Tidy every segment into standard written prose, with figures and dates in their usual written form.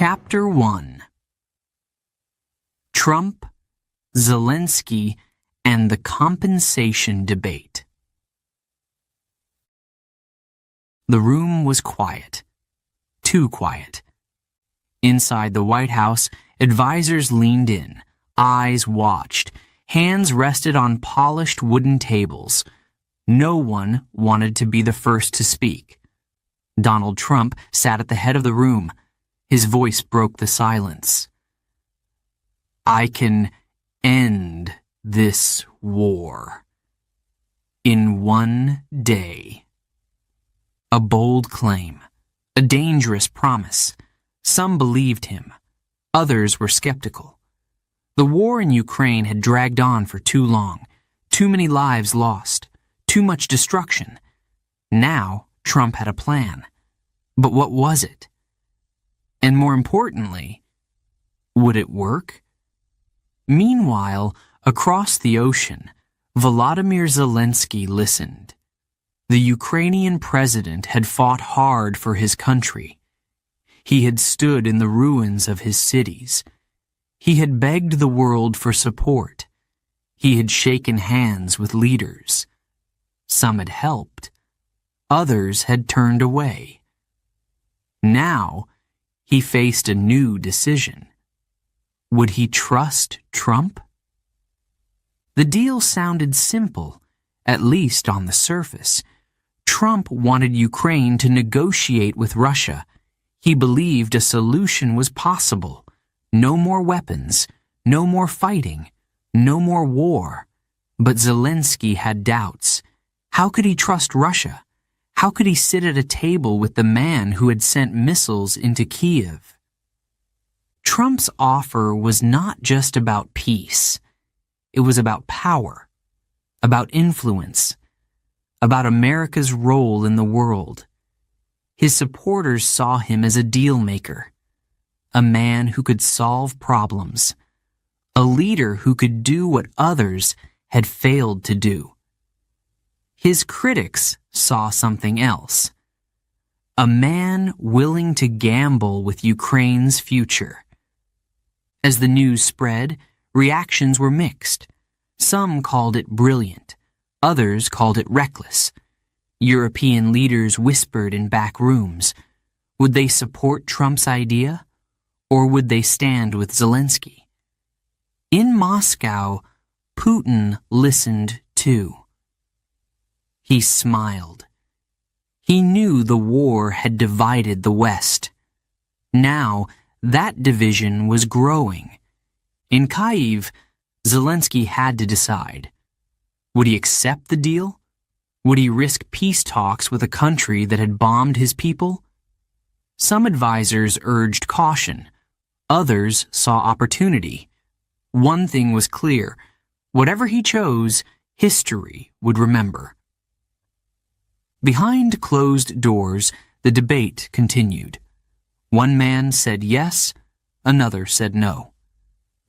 Chapter 1. Trump, Zelensky, and the compensation debate. The room was quiet. Too quiet. Inside the White House, advisors leaned in, eyes watched, hands rested on polished wooden tables. No one wanted to be the first to speak. Donald Trump sat at the head of the room. His voice broke the silence. I can end this war in one day. A bold claim, a dangerous promise. Some believed him. Others were skeptical. The war in Ukraine had dragged on for too long. Too many lives lost. Too much destruction. Now, Trump had a plan. But what was it? And more importantly, would it work? Meanwhile, across the ocean, Volodymyr Zelensky listened. The Ukrainian president had fought hard for his country. He had stood in the ruins of his cities. He had begged the world for support. He had shaken hands with leaders. Some had helped. Others had turned away. Now, he faced a new decision. Would he trust Trump? The deal sounded simple, at least on the surface. Trump wanted Ukraine to negotiate with Russia. He believed a solution was possible. No more weapons, no more fighting, no more war. But Zelensky had doubts. How could he trust Russia? How could he sit at a table with the man who had sent missiles into Kiev? Trump's offer was not just about peace. It was about power, about influence, about America's role in the world. His supporters saw him as a deal maker, a man who could solve problems, a leader who could do what others had failed to do. His critics saw something else. A man willing to gamble with Ukraine's future. As the news spread, reactions were mixed. Some called it brilliant. Others called it reckless. European leaders whispered in back rooms. Would they support Trump's idea? Or would they stand with Zelensky? In Moscow, Putin listened too. He smiled. He knew the war had divided the West. Now, that division was growing. In Kyiv, Zelensky had to decide. Would he accept the deal? Would he risk peace talks with a country that had bombed his people? Some advisors urged caution. Others saw opportunity. One thing was clear. Whatever he chose, history would remember. Behind closed doors, the debate continued. One man said yes, another said no.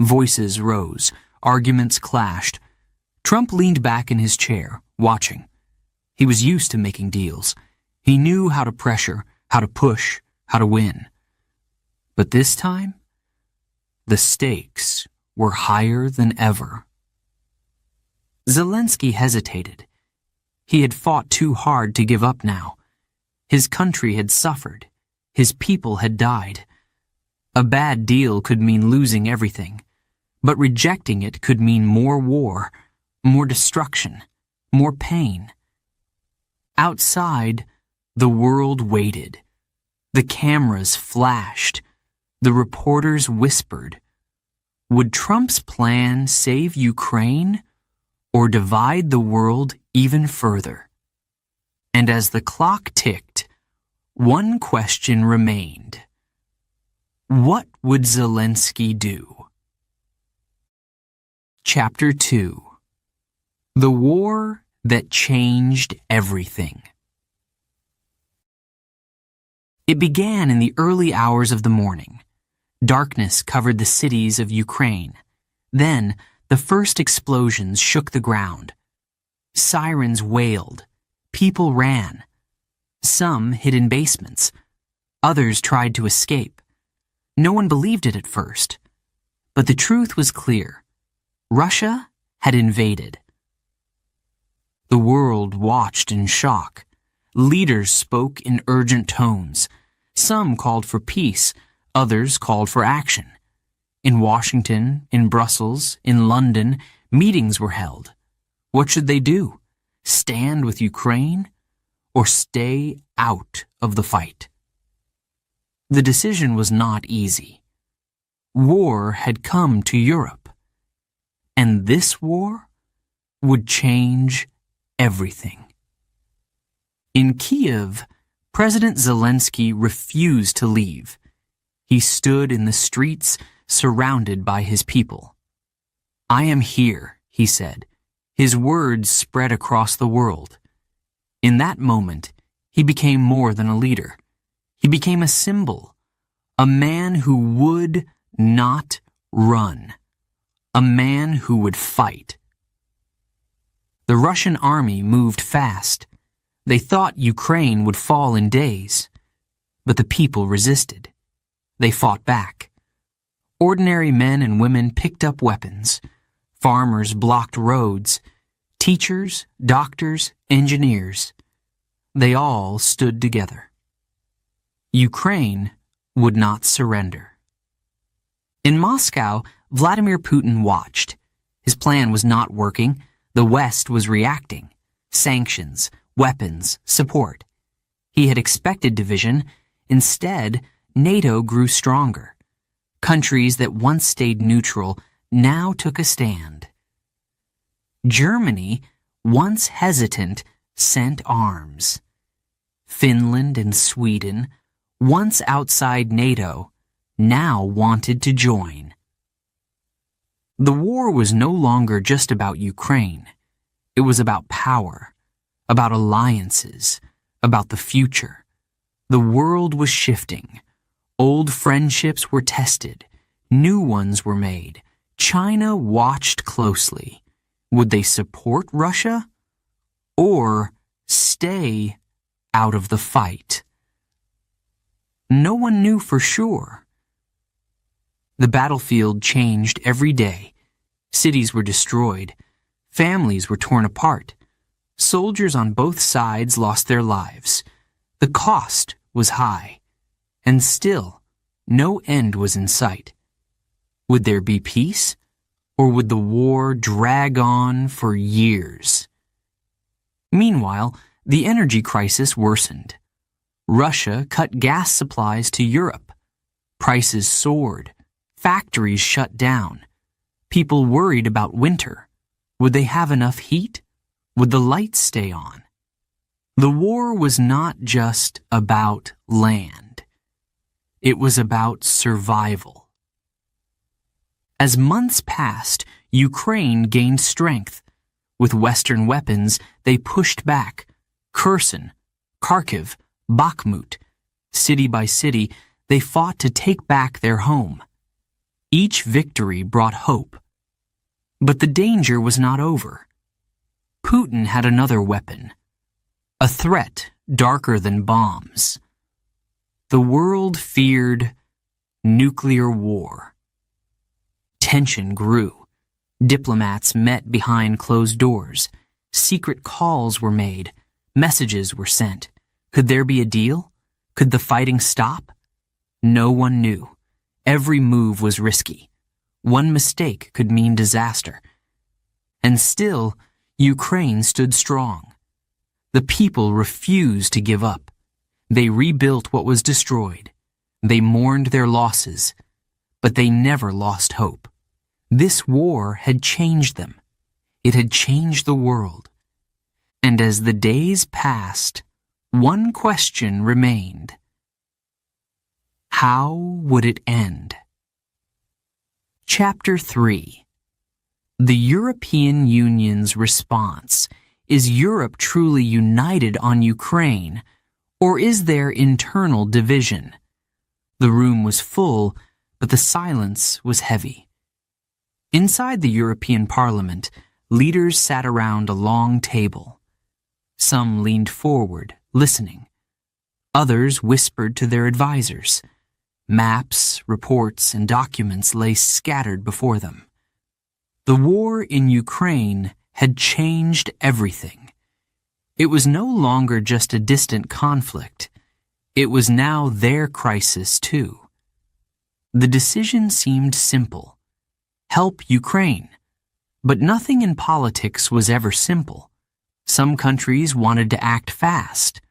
Voices rose, arguments clashed. Trump leaned back in his chair, watching. He was used to making deals. He knew how to pressure, how to push, how to win. But this time, the stakes were higher than ever. Zelensky hesitated. He had fought too hard to give up now. His country had suffered. His people had died. A bad deal could mean losing everything, but rejecting it could mean more war, more destruction, more pain. Outside, the world waited. The cameras flashed. The reporters whispered. Would Trump's plan save Ukraine or divide the world even further? And as the clock ticked, one question remained. What would Zelensky do? Chapter 2. The War That Changed Everything. It began in the early hours of the morning. Darkness covered the cities of Ukraine. Then, the first explosions shook the ground. Sirens wailed. People ran. Some hid in basements. Others tried to escape. No one believed it at first. But the truth was clear. Russia had invaded. The world watched in shock. Leaders spoke in urgent tones. Some called for peace, others called for action. In Washington, in Brussels, in London, meetings were held. What should they do? Stand with Ukraine or stay out of the fight? The decision was not easy. War had come to Europe, and this war would change everything. In Kiev, President Zelensky refused to leave. He stood in the streets, surrounded by his people. "I am here," he said. His words spread across the world. In that moment, he became more than a leader. He became a symbol, a man who would not run, a man who would fight. The Russian army moved fast. They thought Ukraine would fall in days, but the people resisted. They fought back. Ordinary men and women picked up weapons. Farmers blocked roads. Teachers, doctors, engineers. They all stood together. Ukraine would not surrender. In Moscow, Vladimir Putin watched. His plan was not working. The West was reacting. Sanctions, weapons, support. He had expected division. Instead, NATO grew stronger. Countries that once stayed neutral now took a stand. Germany, once hesitant, sent arms. Finland and Sweden, once outside NATO, now wanted to join. The war was no longer just about Ukraine. It was about power, about alliances, about the future. The world was shifting. Old friendships were tested. New ones were made. China watched closely. Would they support Russia or stay out of the fight? No one knew for sure. The battlefield changed every day. Cities were destroyed. Families were torn apart. Soldiers on both sides lost their lives. The cost was high. And still, no end was in sight. Would there be peace, or would the war drag on for years? Meanwhile, the energy crisis worsened. Russia cut gas supplies to Europe. Prices soared. Factories shut down. People worried about winter. Would they have enough heat? Would the lights stay on? The war was not just about land. It was about survival. As months passed, Ukraine gained strength. With Western weapons, they pushed back. Kherson, Kharkiv, Bakhmut. City by city, they fought to take back their home. Each victory brought hope. But the danger was not over. Putin had another weapon, a threat darker than bombs. The world feared nuclear war. Tension grew. Diplomats met behind closed doors. Secret calls were made. Messages were sent. Could there be a deal? Could the fighting stop? No one knew. Every move was risky. One mistake could mean disaster. And still, Ukraine stood strong. The people refused to give up. They rebuilt what was destroyed. They mourned their losses, but they never lost hope. This war had changed them. It had changed the world. And as the days passed, one question remained. How would it end? Chapter 3. The European Union's response. Is Europe truly united on Ukraine, or is there internal division? The room was full, but the silence was heavy. Inside the European Parliament, leaders sat around a long table. Some leaned forward, listening. Others whispered to their advisers. Maps, reports, and documents lay scattered before them. The war in Ukraine had changed everything. It was no longer just a distant conflict. It was now their crisis, too. The decision seemed simple. Help Ukraine. But nothing in politics was ever simple. Some countries wanted to act fast.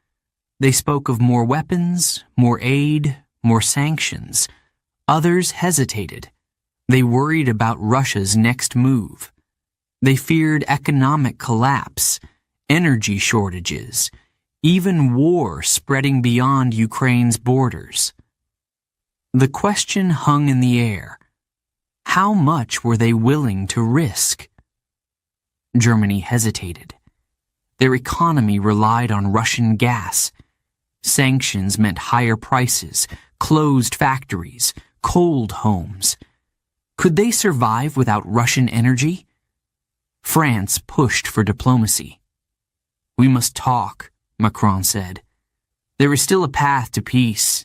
They spoke of more weapons, more aid, more sanctions. Others hesitated. They worried about Russia's next move. They feared economic collapse, energy shortages, even war spreading beyond Ukraine's borders. The question hung in the air. How much were they willing to risk? Germany hesitated. Their economy relied on Russian gas. Sanctions meant higher prices, closed factories, cold homes. Could they survive without Russian energy? France pushed for diplomacy. We must talk, Macron said. There is still a path to peace.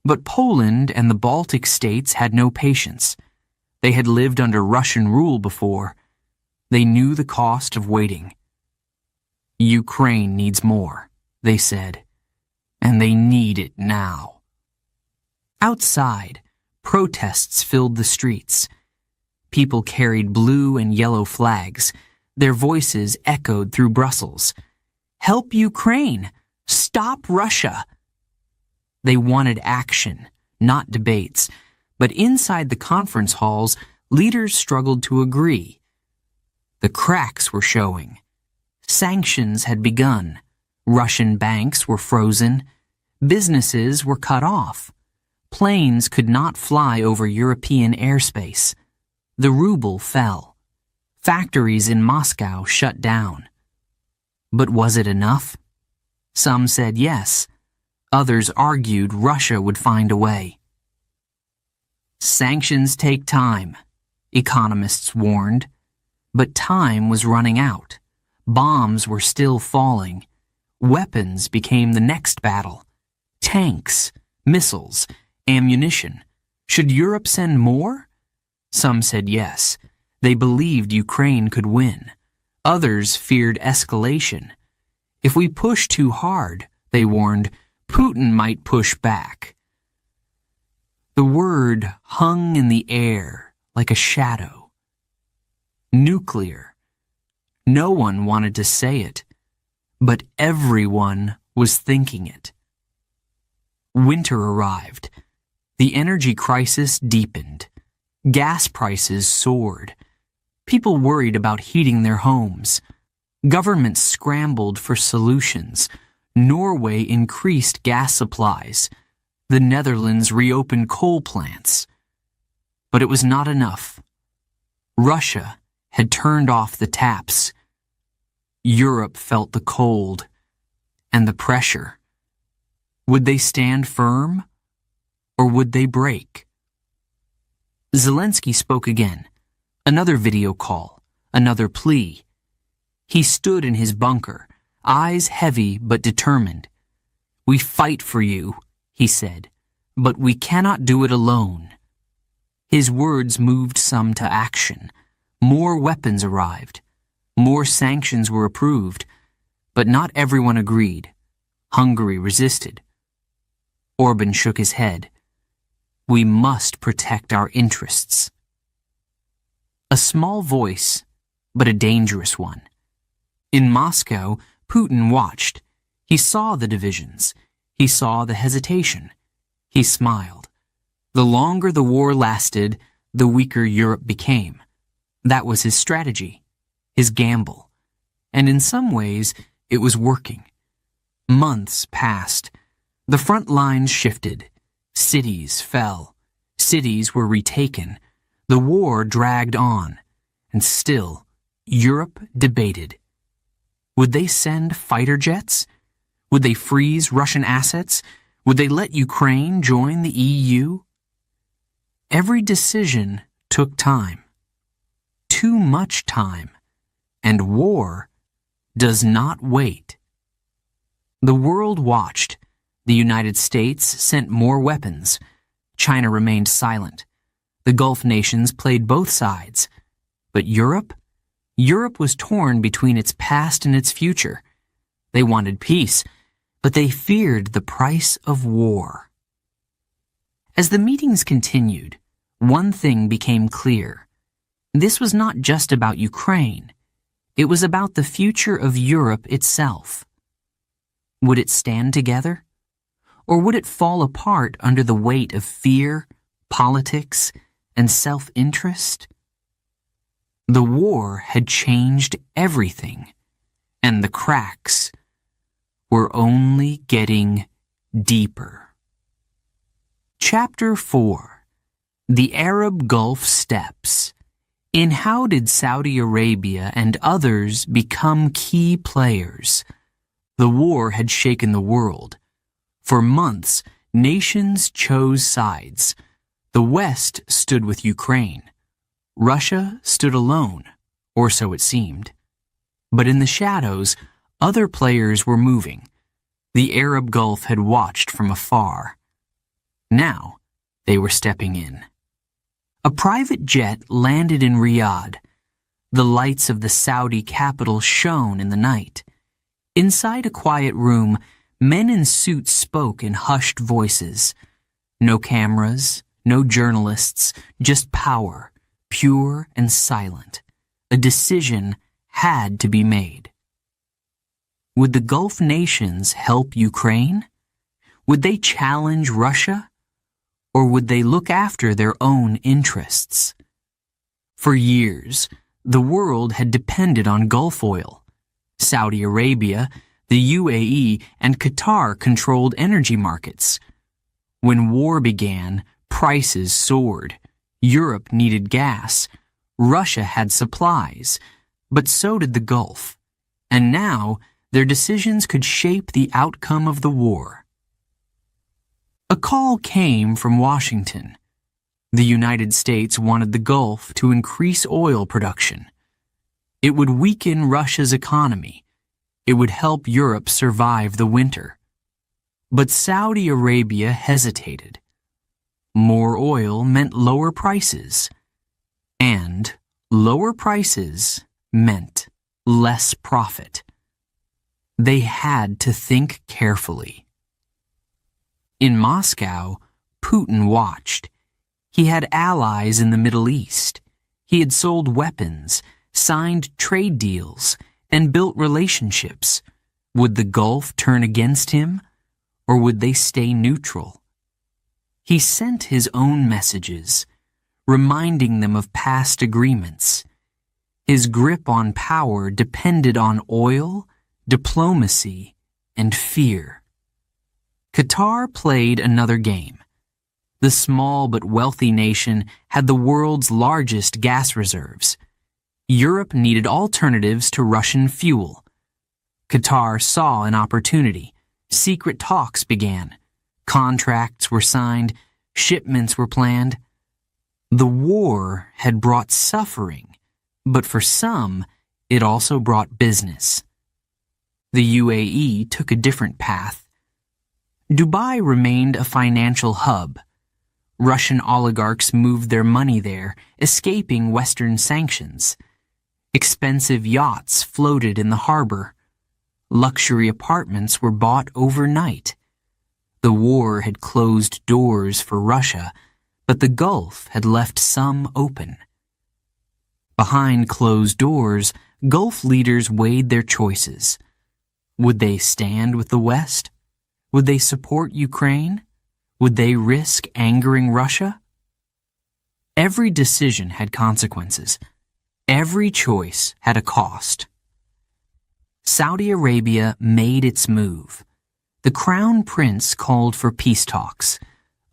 But Poland and the Baltic states had no patience. They had lived under Russian rule before. They knew the cost of waiting. Ukraine needs more, they said, and they need it now. Outside, protests filled the streets. People carried blue and yellow flags. Their voices echoed through Brussels. Help Ukraine! Stop Russia! They wanted action, not debates, but inside the conference halls, leaders struggled to agree. The cracks were showing. Sanctions had begun. Russian banks were frozen. Businesses were cut off. Planes could not fly over European airspace. The ruble fell. Factories in Moscow shut down. But was it enough? Some said yes. Others argued Russia would find a way. Sanctions take time, economists warned. But time was running out. Bombs were still falling. Weapons became the next battle. Tanks, missiles, ammunition. Should Europe send more? Some said yes. They believed Ukraine could win. Others feared escalation. If we push too hard, they warned, Putin might push back. The word hung in the air like a shadow. Nuclear. No one wanted to say it, but everyone was thinking it. Winter arrived. The energy crisis deepened. Gas prices soared. People worried about heating their homes. Governments scrambled for solutions. Norway increased gas supplies. The Netherlands reopened coal plants. But it was not enough. Russia had turned off the taps. Europe felt the cold and the pressure. Would they stand firm, or would they break? Zelensky spoke again. Another video call, another plea. He stood in his bunker, eyes heavy but determined. We fight for you, he said, but we cannot do it alone. His words moved some to action. More weapons arrived. More sanctions were approved, but not everyone agreed. Hungary resisted. Orban shook his head. We must protect our interests. A small voice, but a dangerous one. In Moscow, Putin watched. He saw the divisions. He saw the hesitation. He smiled. The longer the war lasted, the weaker Europe became. That was his strategy, his gamble. And in some ways, it was working. Months passed. The front lines shifted. Cities fell. Cities were retaken. The war dragged on. And still, Europe debated. Would they send fighter jets? Would they freeze Russian assets? Would they let Ukraine join the EU? Every decision took time. Too much time. And war does not wait. The world watched. The United States sent more weapons. China remained silent. The Gulf nations played both sides. But Europe? Europe was torn between its past and its future. They wanted peace, but they feared the price of war. As the meetings continued, one thing became clear. This was not just about Ukraine. It was about the future of Europe itself. Would it stand together? Or would it fall apart under the weight of fear, politics, and self-interest? The war had changed everything, and the cracks were only getting deeper. Chapter 4. The Arab Gulf Steps. In how did Saudi Arabia and others become key players? The war had shaken the world. For months, nations chose sides. The West stood with Ukraine. Russia stood alone, or so it seemed. But in the shadows, other players were moving. The Arab Gulf had watched from afar. Now, they were stepping in. A private jet landed in Riyadh. The lights of the Saudi capital shone in the night. Inside a quiet room, men in suits spoke in hushed voices. No cameras, no journalists, just power, pure and silent. A decision had to be made. Would the Gulf nations help Ukraine? Would they challenge Russia? Or would they look after their own interests? For years, the world had depended on Gulf oil. Saudi Arabia, the UAE, and Qatar controlled energy markets. When war began, prices soared. Europe needed gas. Russia had supplies, but so did the Gulf. And now, their decisions could shape the outcome of the war. A call came from Washington. The United States wanted the Gulf to increase oil production. It would weaken Russia's economy. It would help Europe survive the winter. But Saudi Arabia hesitated. More oil meant lower prices. And lower prices meant less profit. They had to think carefully. In Moscow, Putin watched. He had allies in the Middle East. He had sold weapons, signed trade deals, and built relationships. Would the Gulf turn against him, or would they stay neutral? He sent his own messages, reminding them of past agreements. His grip on power depended on oil, diplomacy, and fear. Qatar played another game. The small but wealthy nation had the world's largest gas reserves. Europe needed alternatives to Russian fuel. Qatar saw an opportunity. Secret talks began. Contracts were signed. Shipments were planned. The war had brought suffering, but for some, it also brought business. The UAE took a different path. Dubai remained a financial hub. Russian oligarchs moved their money there, escaping Western sanctions. Expensive yachts floated in the harbor. Luxury apartments were bought overnight. The war had closed doors for Russia, but the Gulf had left some open. Behind closed doors, Gulf leaders weighed their choices. Would they stand with the West? Would they support Ukraine? Would they risk angering Russia? Every decision had consequences. Every choice had a cost. Saudi Arabia made its move. The Crown Prince called for peace talks.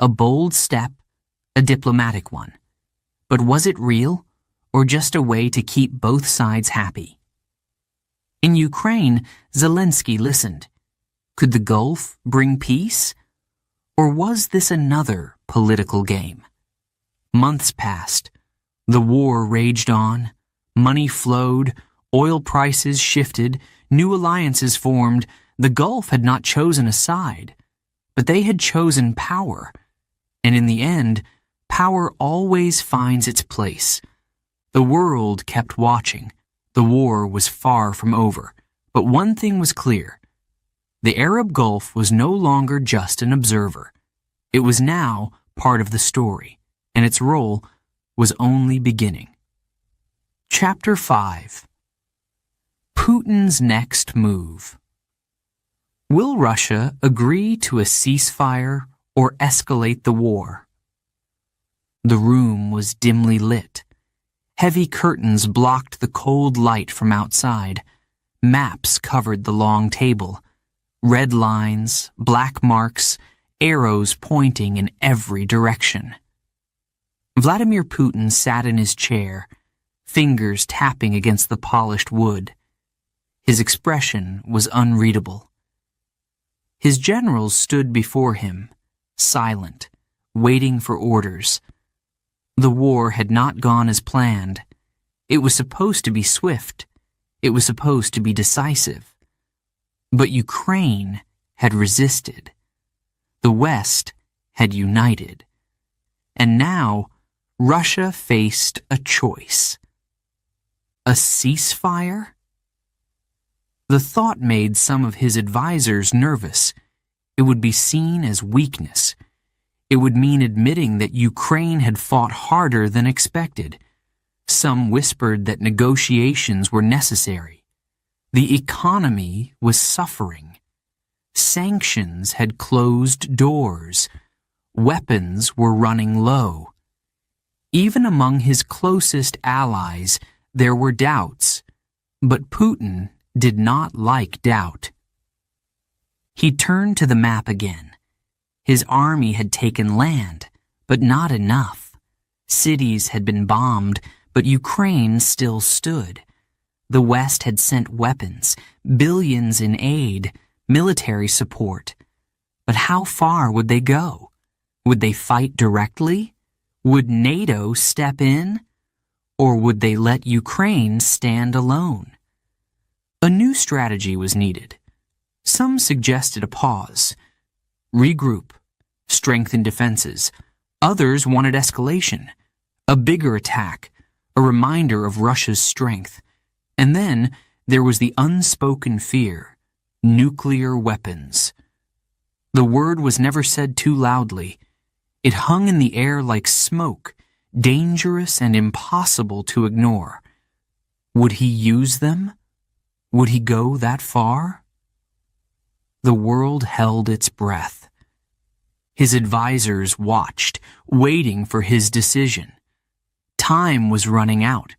A bold step, a diplomatic one. But was it real, or just a way to keep both sides happy? In Ukraine, Zelensky listened. Could the Gulf bring peace? Or was this another political game? Months passed. The war raged on. Money flowed. Oil prices shifted. New alliances formed. The Gulf had not chosen a side. But they had chosen power, and in the end, power always finds its place. The world kept watching. The war was far from over, but one thing was clear. The Arab Gulf was no longer just an observer. It was now part of the story, and its role was only beginning. Chapter 5. Putin's next move. Will Russia agree to a ceasefire or escalate the war? The room was dimly lit. Heavy curtains blocked the cold light from outside. Maps covered the long table. Red lines, black marks, arrows pointing in every direction. Vladimir Putin sat in his chair, fingers tapping against the polished wood. His expression was unreadable. His generals stood before him, silent, waiting for orders. The war had not gone as planned. It was supposed to be swift. It was supposed to be decisive. But Ukraine had resisted. The West had united. And now Russia faced a choice. A ceasefire? The thought made some of his advisers nervous. It would be seen as weakness. It would mean admitting that Ukraine had fought harder than expected. Some whispered that negotiations were necessary. The economy was suffering. Sanctions had closed doors. Weapons were running low. Even among his closest allies, there were doubts. But Putin did not like doubt. He turned to the map again. His army had taken land, but not enough. Cities had been bombed, but Ukraine still stood. The West had sent weapons, billions in aid, military support. But how far would they go? Would they fight directly? Would NATO step in? Or would they let Ukraine stand alone? A new strategy was needed. Some suggested a pause, regroup, strengthen defenses. Others wanted escalation, a bigger attack, a reminder of Russia's strength. And then there was the unspoken fear, nuclear weapons. The word was never said too loudly. It hung in the air like smoke, dangerous and impossible to ignore. Would he use them? Would he go that far? The world held its breath. His advisers watched, waiting for his decision. Time was running out.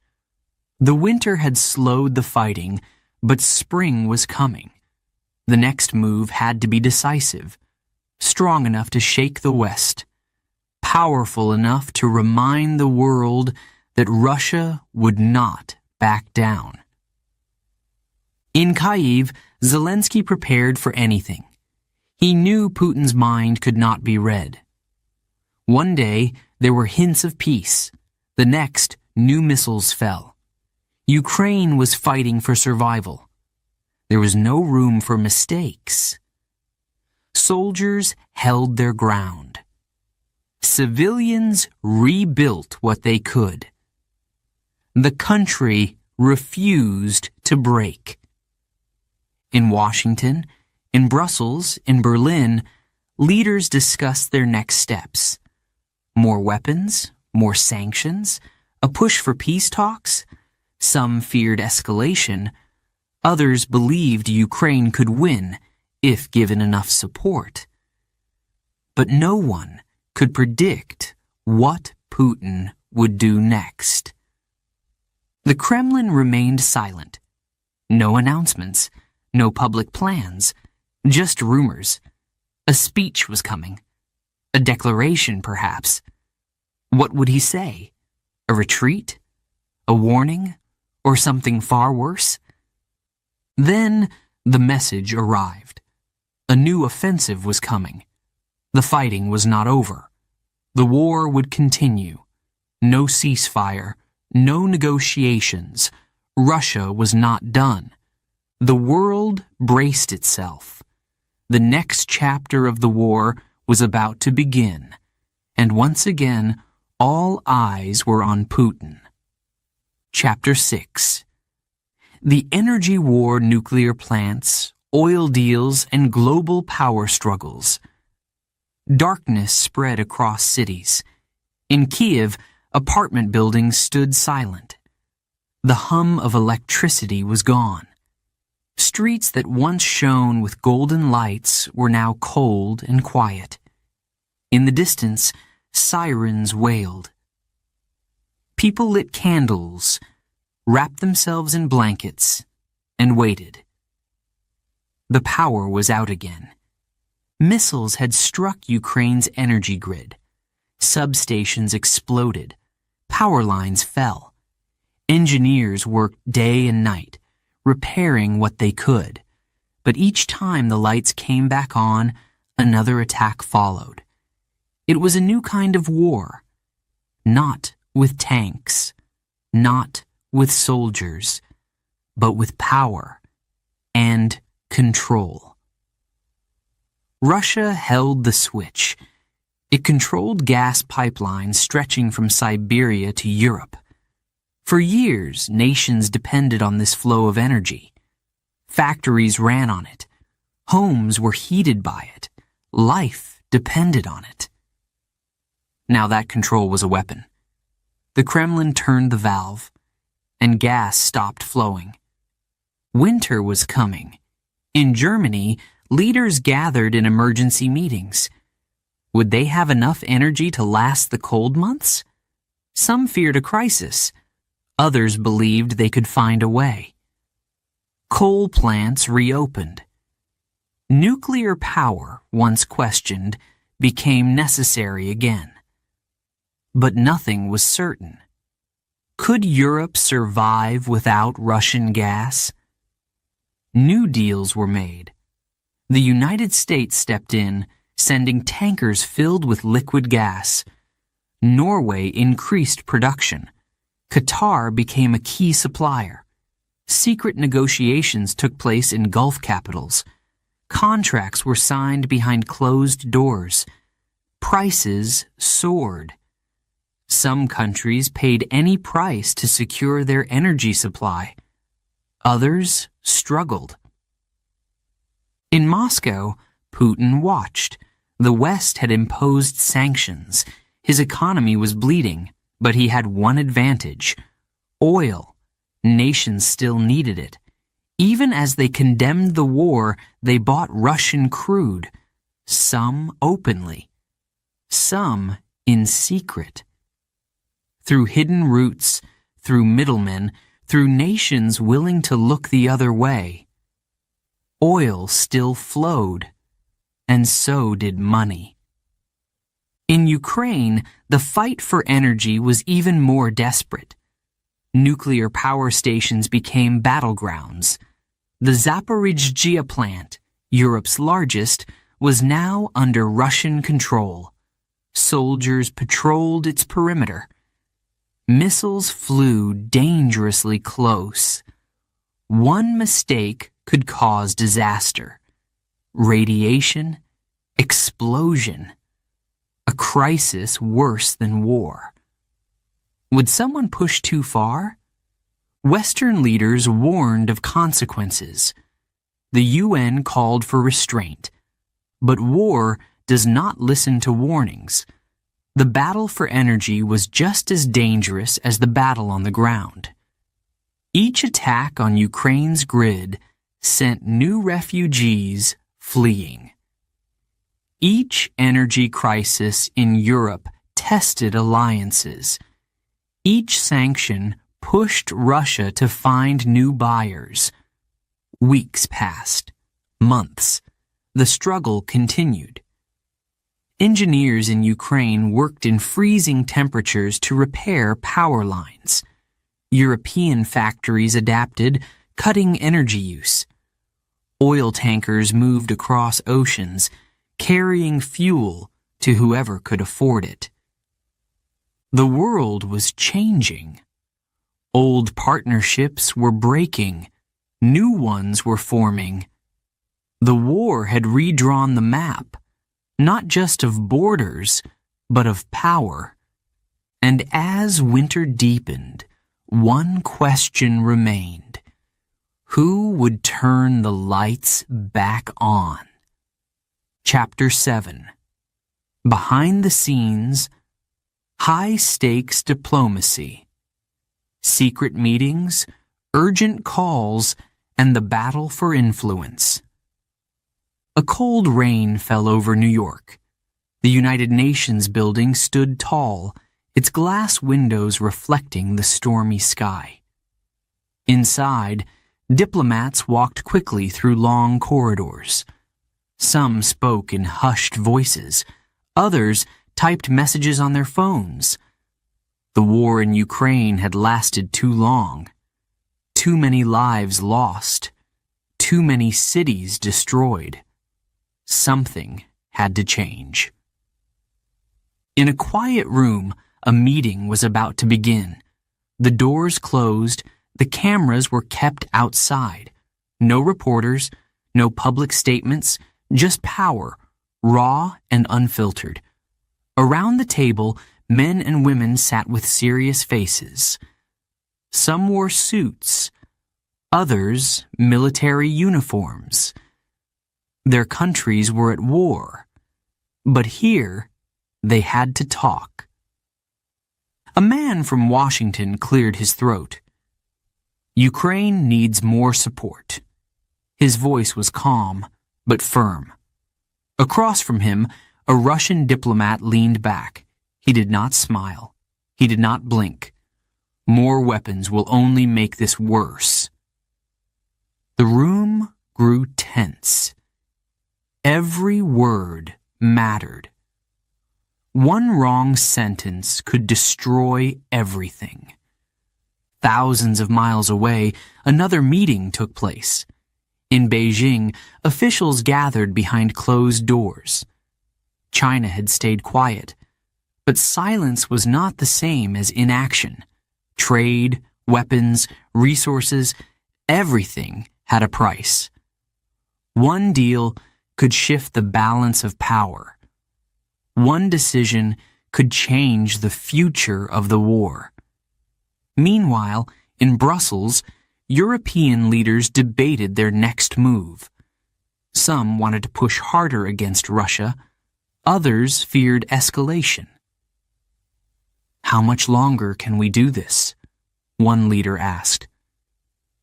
The winter had slowed the fighting, but spring was coming. The next move had to be decisive, strong enough to shake the West, powerful enough to remind the world that Russia would not back down. In Kyiv, Zelensky prepared for anything. He knew Putin's mind could not be read. One day, there were hints of peace. The next, new missiles fell. Ukraine was fighting for survival. There was no room for mistakes. Soldiers held their ground. Civilians rebuilt what they could. The country refused to break. In Washington, in Brussels, in Berlin, leaders discussed their next steps. More weapons, more sanctions, a push for peace talks. Some feared escalation. Others believed Ukraine could win if given enough support. But no one could predict what Putin would do next. The Kremlin remained silent. No announcements. No public plans, just rumors. A speech was coming. A declaration, perhaps. What would he say? A retreat? A warning? Or something far worse? Then the message arrived. A new offensive was coming. The fighting was not over. The war would continue. No ceasefire, no negotiations. Russia was not done. The world braced itself. The next chapter of the war was about to begin, and once again, all eyes were on Putin. Chapter 6. The energy war, nuclear plants, oil deals, and global power struggles. Darkness spread across cities. In Kiev, apartment buildings stood silent. The hum of electricity was gone. Streets that once shone with golden lights were now cold and quiet. In the distance, sirens wailed. People lit candles, wrapped themselves in blankets, and waited. The power was out again. Missiles had struck Ukraine's energy grid. Substations exploded. Power lines fell. Engineers worked day and night, repairing what they could. But each time the lights came back on, another attack followed. It was a new kind of war. Not with tanks, not with soldiers, but with power and control. Russia held the switch. It controlled gas pipelines stretching from Siberia to Europe. For years, nations depended on this flow of energy. Factories ran on it. Homes were heated by it. Life depended on it. Now that control was a weapon. The Kremlin turned the valve, and gas stopped flowing. Winter was coming. In Germany, leaders gathered in emergency meetings. Would they have enough energy to last the cold months? Some feared a crisis. Others believed they could find a way. Coal plants reopened. Nuclear power, once questioned, became necessary again. But nothing was certain. Could Europe survive without Russian gas? New deals were made. The United States stepped in, sending tankers filled with liquid gas. Norway increased production. Qatar became a key supplier. Secret negotiations took place in Gulf capitals. Contracts were signed behind closed doors. Prices soared. Some countries paid any price to secure their energy supply. Others struggled. In Moscow, Putin watched. The West had imposed sanctions. His economy was bleeding. But he had one advantage: oil. Nations still needed it. Even as they condemned the war, they bought Russian crude, some openly, some in secret. Through hidden routes, through middlemen, through nations willing to look the other way, oil still flowed, and so did money. In Ukraine, the fight for energy was even more desperate. Nuclear power stations became battlegrounds. The Zaporizhzhia plant, Europe's largest, was now under Russian control. Soldiers patrolled its perimeter. Missiles flew dangerously close. One mistake could cause disaster. Radiation, explosion. A crisis worse than war. Would someone push too far? Western leaders warned of consequences. The UN called for restraint. But war does not listen to warnings. The battle for energy was just as dangerous as the battle on the ground. Each attack on Ukraine's grid sent new refugees fleeing. Each energy crisis in Europe tested alliances. Each sanction pushed Russia to find new buyers. Weeks passed. Months. The struggle continued. Engineers in Ukraine worked in freezing temperatures to repair power lines. European factories adapted, cutting energy use. Oil tankers moved across oceans, carrying fuel to whoever could afford it. The world was changing. Old partnerships were breaking. New ones were forming. The war had redrawn the map, not just of borders, but of power. And as winter deepened, one question remained. Who would turn the lights back on? Chapter 7. Behind the scenes, high-stakes diplomacy, secret meetings, urgent calls, and the battle for influence. A cold rain fell over New York. The United Nations building stood tall, its glass windows reflecting the stormy sky. Inside, diplomats walked quickly through long corridors. Some spoke in hushed voices. Others typed messages on their phones. The war in Ukraine had lasted too long. Too many lives lost. Too many cities destroyed. Something had to change. In a quiet room, a meeting was about to begin. The doors closed, the cameras were kept outside. No reporters, no public statements, just power, raw and unfiltered. Around the table, men and women sat with serious faces. Some wore suits, others military uniforms. Their countries were at war, but here they had to talk. A man from Washington cleared his throat. Ukraine needs more support. His voice was calm, but firm. Across from him, a Russian diplomat leaned back. He did not smile. He did not blink. More weapons will only make this worse. The room grew tense. Every word mattered. One wrong sentence could destroy everything. Thousands of miles away, another meeting took place. In Beijing, officials gathered behind closed doors. China had stayed quiet, but silence was not the same as inaction. Trade, weapons, resources, everything had a price. One deal could shift the balance of power. One decision could change the future of the war. Meanwhile, in Brussels, European leaders debated their next move. Some wanted to push harder against Russia. Others feared escalation. How much longer can we do this? One leader asked.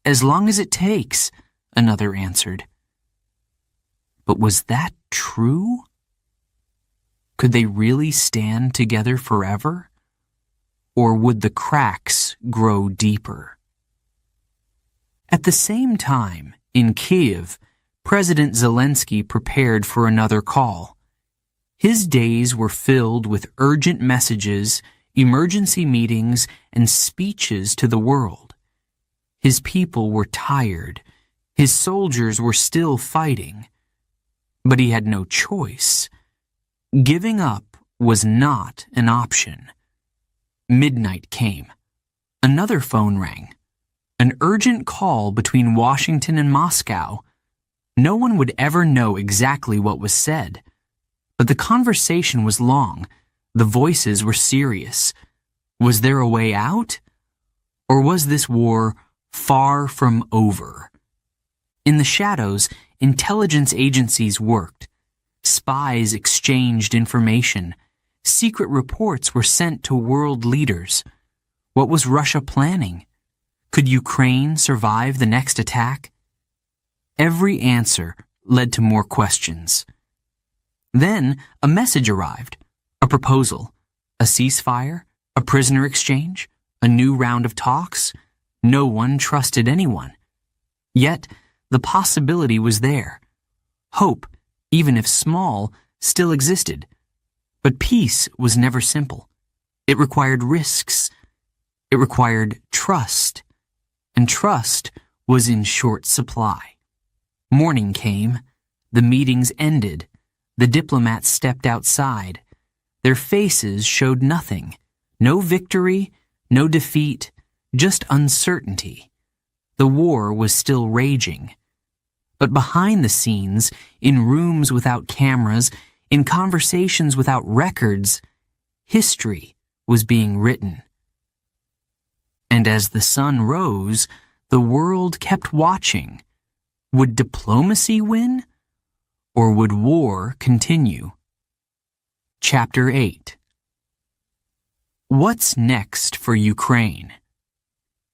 As long as it takes, another answered. But was that true? Could they really stand together forever? Or would the cracks grow deeper? At the same time, in Kyiv, President Zelensky prepared for another call. His days were filled with urgent messages, emergency meetings, and speeches to the world. His people were tired. His soldiers were still fighting. But he had no choice. Giving up was not an option. Midnight came. Another phone rang. An urgent call between Washington and Moscow. No one would ever know exactly what was said. But the conversation was long. The voices were serious. Was there a way out? Or was this war far from over? In the shadows, intelligence agencies worked. Spies exchanged information. Secret reports were sent to world leaders. What was Russia planning? Could Ukraine survive the next attack? Every answer led to more questions. Then a message arrived, a proposal, a ceasefire, a prisoner exchange, a new round of talks. No one trusted anyone. Yet the possibility was there. Hope, even if small, still existed. But peace was never simple. It required risks. It required trust. And trust was in short supply. Morning came. The meetings ended. The diplomats stepped outside. Their faces showed nothing. No victory, no defeat, just uncertainty. The war was still raging. But behind the scenes, in rooms without cameras, in conversations without records, history was being written. And as the sun rose, the world kept watching. Would diplomacy win? Or would war continue? Chapter 8. What's next for Ukraine?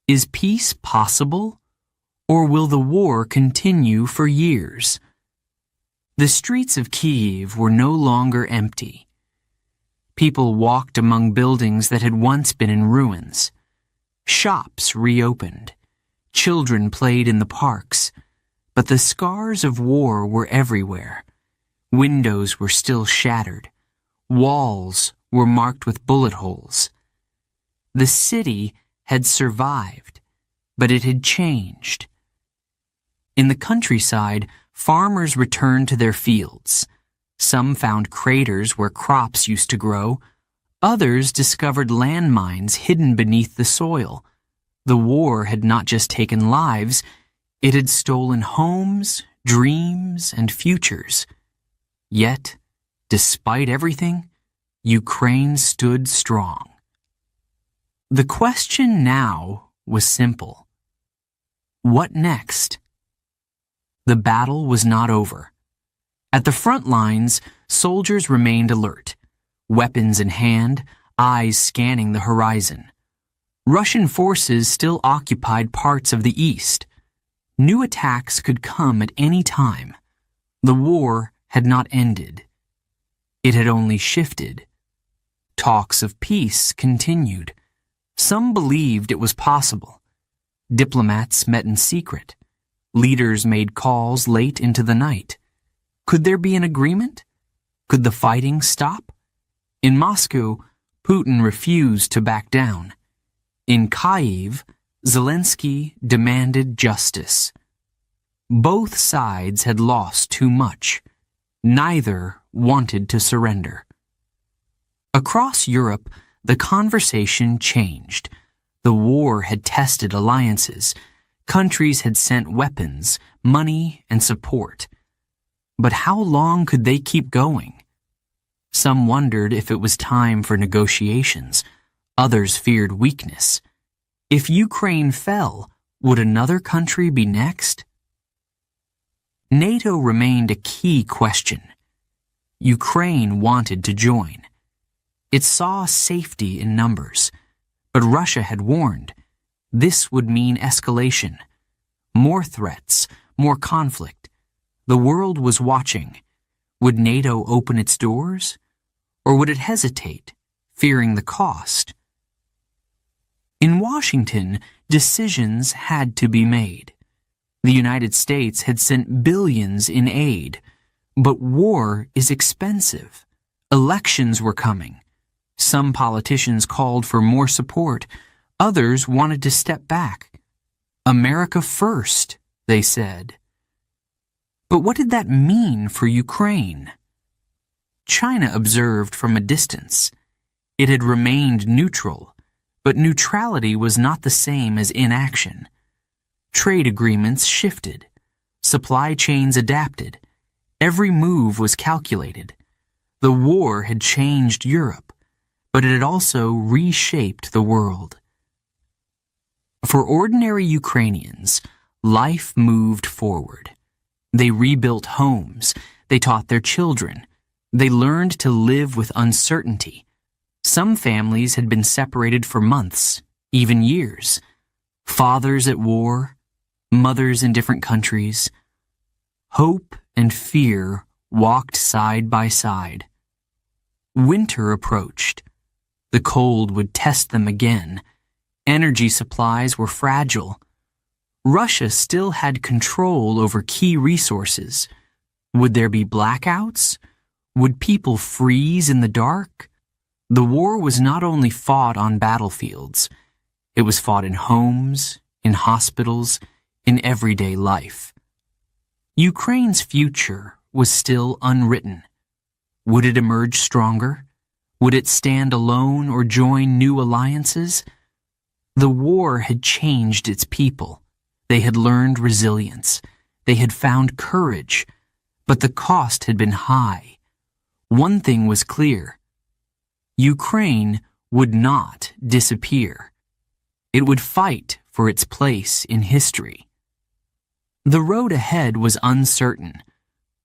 Is peace possible, or will the war continue for years? The streets of Kyiv were no longer empty. People walked among buildings that had once been in ruins. Shops reopened. Children played in the parks. But the scars of war were everywhere. Windows were still shattered. Walls were marked with bullet holes. The city had survived, but it had changed. In the countryside, farmers returned to their fields. Some found craters where crops used to grow. Others discovered landmines hidden beneath the soil. The war had not just taken lives, it had stolen homes, dreams, and futures. Yet, despite everything, Ukraine stood strong. The question now was simple. What next? The battle was not over. At the front lines, soldiers remained alert, weapons in hand, eyes scanning the horizon. Russian forces still occupied parts of the east. New attacks could come at any time. The war had not ended. It had only shifted. Talks of peace continued. Some believed it was possible. Diplomats met in secret. Leaders made calls late into the night. Could there be an agreement? Could the fighting stop? In Moscow, Putin refused to back down. In Kyiv, Zelensky demanded justice. Both sides had lost too much. Neither wanted to surrender. Across Europe, the conversation changed. The war had tested alliances. Countries had sent weapons, money, and support. But how long could they keep going? Some wondered if it was time for negotiations. Others feared weakness. If Ukraine fell, would another country be next? NATO remained a key question. Ukraine wanted to join. It saw safety in numbers, but Russia had warned. This would mean escalation. More threats, more conflict. The world was watching. Would NATO open its doors? Or would it hesitate, fearing the cost? In Washington, decisions had to be made. The United States had sent billions in aid, but war is expensive. Elections were coming. Some politicians called for more support. Others wanted to step back. America first, they said. But what did that mean for Ukraine? China observed from a distance. It had remained neutral, but neutrality was not the same as inaction. Trade agreements shifted. Supply chains adapted. Every move was calculated. The war had changed Europe, but it had also reshaped the world. For ordinary Ukrainians, life moved forward. They rebuilt homes. They taught their children. They learned to live with uncertainty. Some families had been separated for months, even years. Fathers at war, mothers in different countries. Hope and fear walked side by side. Winter approached. The cold would test them again. Energy supplies were fragile. Russia still had control over key resources. Would there be blackouts? Would people freeze in the dark? The war was not only fought on battlefields. It was fought in homes, in hospitals, in everyday life. Ukraine's future was still unwritten. Would it emerge stronger? Would it stand alone or join new alliances? The war had changed its people. They had learned resilience. They had found courage, but the cost had been high. One thing was clear. Ukraine would not disappear. It would fight for its place in history. The road ahead was uncertain.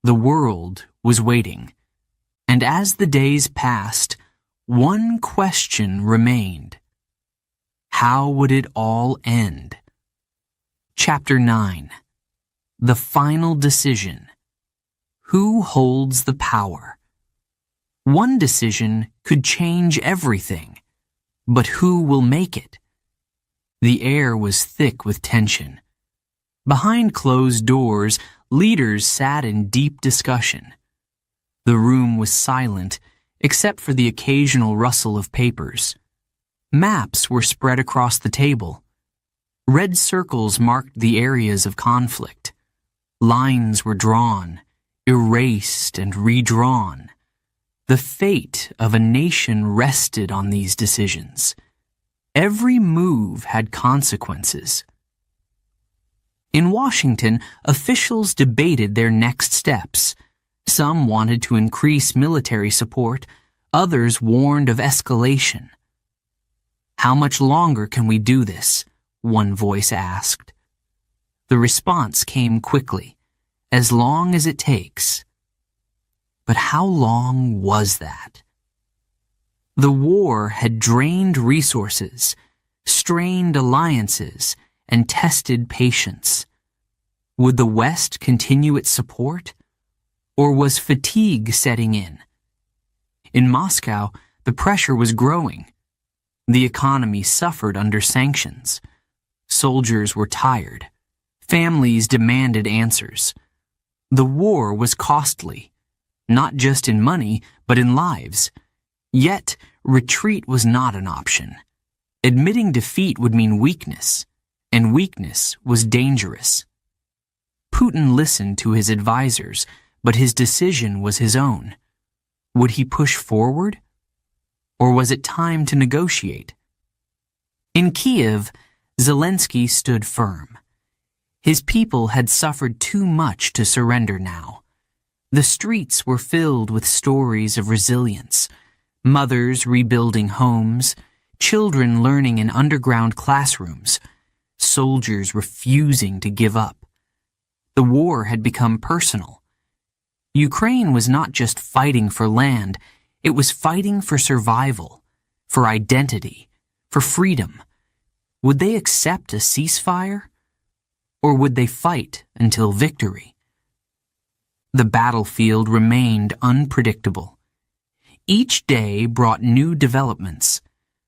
The world was waiting. And as the days passed, one question remained. How would it all end? Chapter 9. The Final Decision. Who holds the power? One decision could change everything, but who will make it? The air was thick with tension. Behind closed doors, leaders sat in deep discussion. The room was silent, except for the occasional rustle of papers. Maps were spread across the table. Red circles marked the areas of conflict. Lines were drawn, erased and redrawn. The fate of a nation rested on these decisions. Every move had consequences. In Washington, officials debated their next steps. Some wanted to increase military support, others warned of escalation. How much longer can we do this? One voice asked. The response came quickly. As long as it takes. But how long was that? The war had drained resources, strained alliances, and tested patience. Would the West continue its support? Or was fatigue setting in? In Moscow, the pressure was growing. The economy suffered under sanctions. Soldiers were tired. Families demanded answers. The war was costly, not just in money, but in lives. Yet, retreat was not an option. Admitting defeat would mean weakness, and weakness was dangerous. Putin listened to his advisors, but his decision was his own. Would he push forward? Or was it time to negotiate? In Kiev, Zelensky stood firm. His people had suffered too much to surrender now. The streets were filled with stories of resilience, mothers rebuilding homes, children learning in underground classrooms, soldiers refusing to give up. The war had become personal. Ukraine was not just fighting for land, it was fighting for survival, for identity, for freedom. Would they accept a ceasefire? Or would they fight until victory? The battlefield remained unpredictable. Each day brought new developments.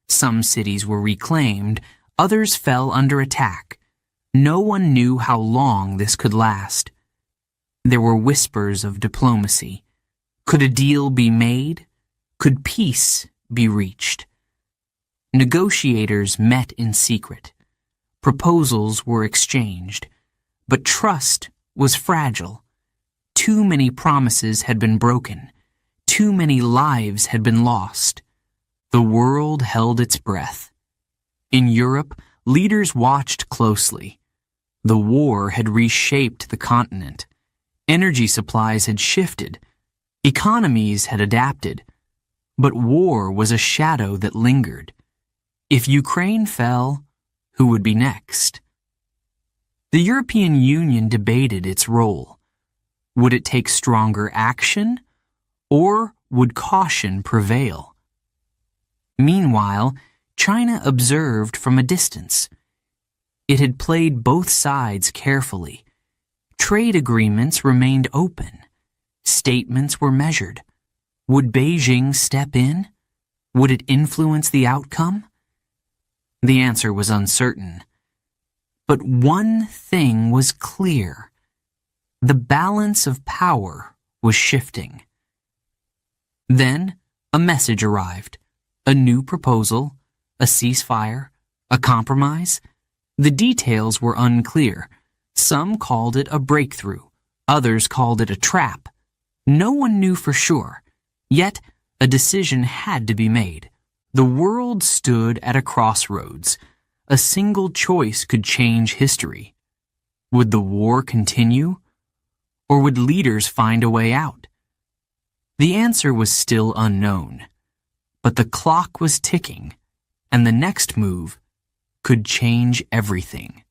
Some cities were reclaimed, others fell under attack. No one knew how long this could last. There were whispers of diplomacy. Could a deal be made? Could peace be reached? Negotiators met in secret. Proposals were exchanged, but trust was fragile. Too many promises had been broken. Too many lives had been lost. The world held its breath. In Europe, leaders watched closely. The war had reshaped the continent. Energy supplies had shifted. Economies had adapted. But war was a shadow that lingered. If Ukraine fell, who would be next? The European Union debated its role. Would it take stronger action, or would caution prevail? Meanwhile, China observed from a distance. It had played both sides carefully. Trade agreements remained open. Statements were measured. Would Beijing step in? Would it influence the outcome? The answer was uncertain. But one thing was clear. The balance of power was shifting. Then a message arrived. A new proposal, a ceasefire, a compromise. The details were unclear. Some called it a breakthrough. Others called it a trap. No one knew for sure. Yet, a decision had to be made. The world stood at a crossroads. A single choice could change history. Would the war continue, Or would leaders find a way out? The answer was still unknown, but the clock was ticking, and the next move could change everything.